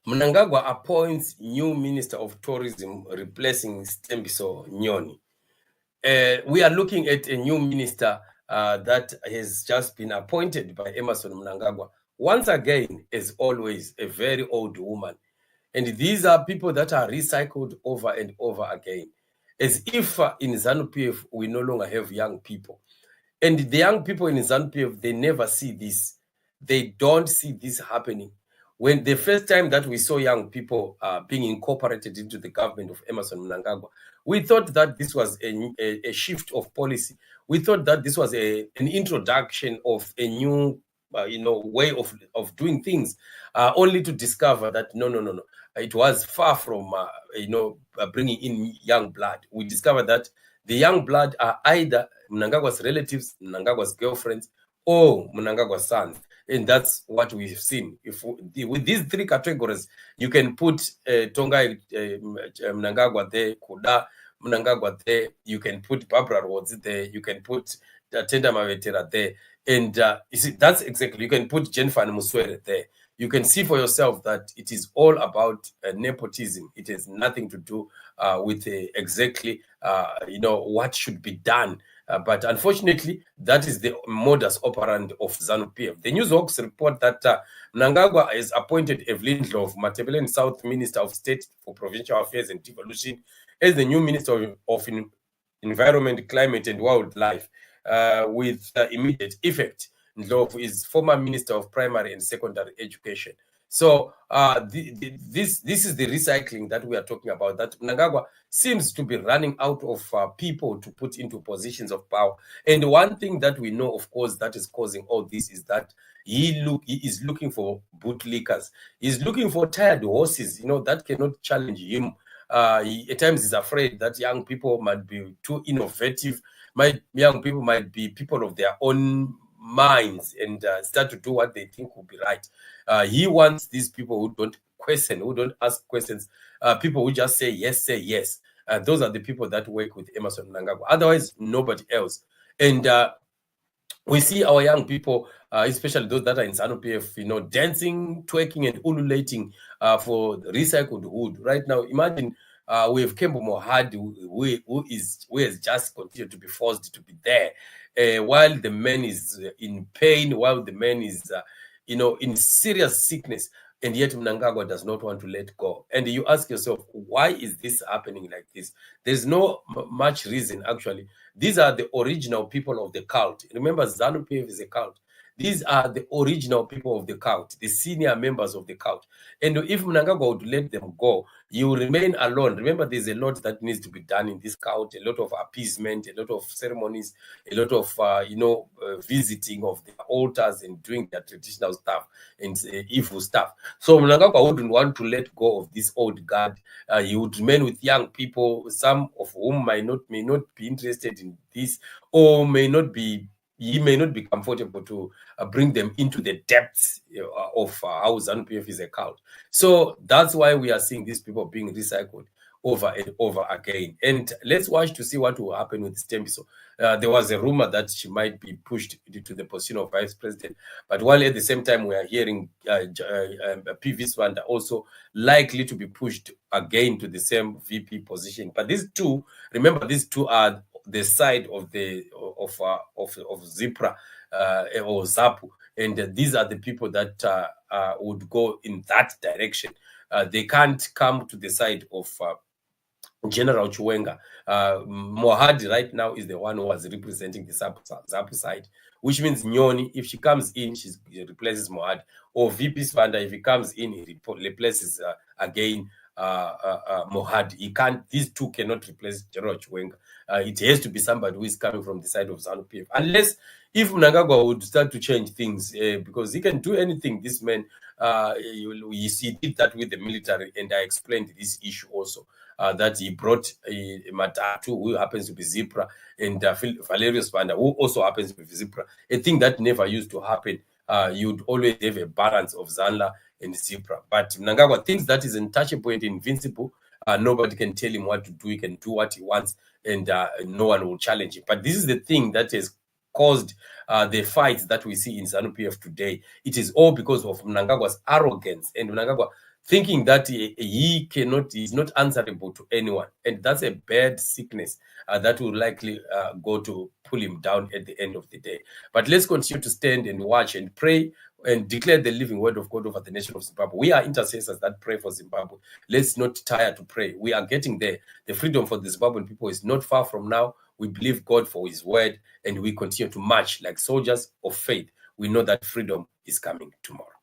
Mnangagwa appoints new Minister of Tourism, replacing Sithembiso Nyoni. We are looking at a new minister that has just been appointed by Emmerson Mnangagwa. Once again, as always, a very old woman. And these are people that are recycled over and over again. As if in ZANU-PF, we no longer have young people. And the young people in ZANU-PF, they never see this. They don't see this happening. When the first time that we saw young people being incorporated into the government of Emmerson Mnangagwa, we thought that this was a shift of policy. We thought that this was an introduction of a new way of doing things, only to discover that no. It was far from bringing in young blood. We discovered that the young blood are either Mnangagwa's relatives, Mnangagwa's girlfriends, or Mnangagwa's sons. And that's what we've seen. With these three categories, you can put Tonga Mnangagwa there, Kuda Mnangagwa there, you can put Barbara Rhodes there, you can put Tenda Mavetera there. And you see, that's exactly, you can put Jennifer Muswere there. You can see for yourself that it is all about nepotism. It has nothing to do with exactly, what should be done. But unfortunately, that is the modus operandi of ZANU-PF. The Newshawks report that Mnangagwa has appointed Evelyn Ndlovu, Matabeleland South Minister of State for Provincial Affairs and Devolution, as the new Minister of Environment, Climate and Wildlife with immediate effect. Ndlovu is former Minister of Primary and Secondary Education. So this is the recycling that we are talking about, that Mnangagwa seems to be running out of people to put into positions of power. And one thing that we know, of course, that is causing all this is that he is looking for bootlickers. He's looking for tired horses, that cannot challenge him. At times he's afraid that young people might be too innovative. Young people might be people of their own minds and start to do what they think will be right. He wants these people who don't question, who don't ask questions, people who just say yes. Those are the people that work with Emmerson Mnangagwa. Otherwise, nobody else. And we see our young people, especially those that are in ZANU-PF, dancing, twerking, and ululating for recycled wood. Right now, imagine we have Kembo Mohad, who has just continued to be forced to be there, while the man is in pain, while the man is, in serious sickness. And yet Mnangagwa does not want to let go. And you ask yourself, why is this happening like this? There's no much reason, actually. These are the original people of the cult. Remember, ZANU-PF is a cult. These are the original people of the cult, the senior members of the cult. And if Mnangagwa would let them go, you remain alone. Remember, there's a lot that needs to be done in this cult, a lot of appeasement, a lot of ceremonies, a lot of, visiting of the altars and doing their traditional stuff and evil stuff. So Mnangagwa wouldn't want to let go of this old guard. He would remain with young people, some of whom may not be interested in this, or he may not be comfortable to bring them into the depths of how ZANU-PF is a cult. So that's why we are seeing these people being recycled over and over again. And let's watch to see what will happen with Sithembiso. There was a rumor that she might be pushed to the position of vice president, but while at the same time we are hearing PV Swanda also likely to be pushed again to the same VP position. But these two, remember, these two are the side of Zipra or Zapu, and these are the people that would go in that direction. They can't come to the side of General Chiwenga. Mohad right now is the one who was representing the Zapu side, which means Nyoni, if she comes in, she replaces Mohad, or VP Swanda, if he comes in, he replaces again Mohad. He can't; these two cannot replace General Chiwenga. It has to be somebody who is coming from the side of ZANU-PF, unless if Mnangagwa would start to change things, because he can do anything. This man, he did that with the military, and I explained this issue also. That he brought Matatu, who happens to be Zipra, and Valerius Panda, who also happens to be Zipra. A thing that never used to happen. You'd always have a balance of Zanla and Zipra. But Mnangagwa thinks that is untouchable and invincible. Nobody can tell him what to do. He can do what he wants, and no one will challenge him. But this is the thing that has caused the fights that we see in ZANU-PF today. It is all because of Mnangagwa's arrogance, and Mnangagwa thinking that he is not answerable to anyone. And that's a bad sickness that will likely go to pull him down at the end of the day. But let's continue to stand and watch and pray and declare the living word of God over the nation of Zimbabwe. We are intercessors that pray for Zimbabwe. Let's not tire to pray. We are getting there. The freedom for the Zimbabwean people is not far from now. We believe God for his word, and we continue to march like soldiers of faith. We know that freedom is coming tomorrow.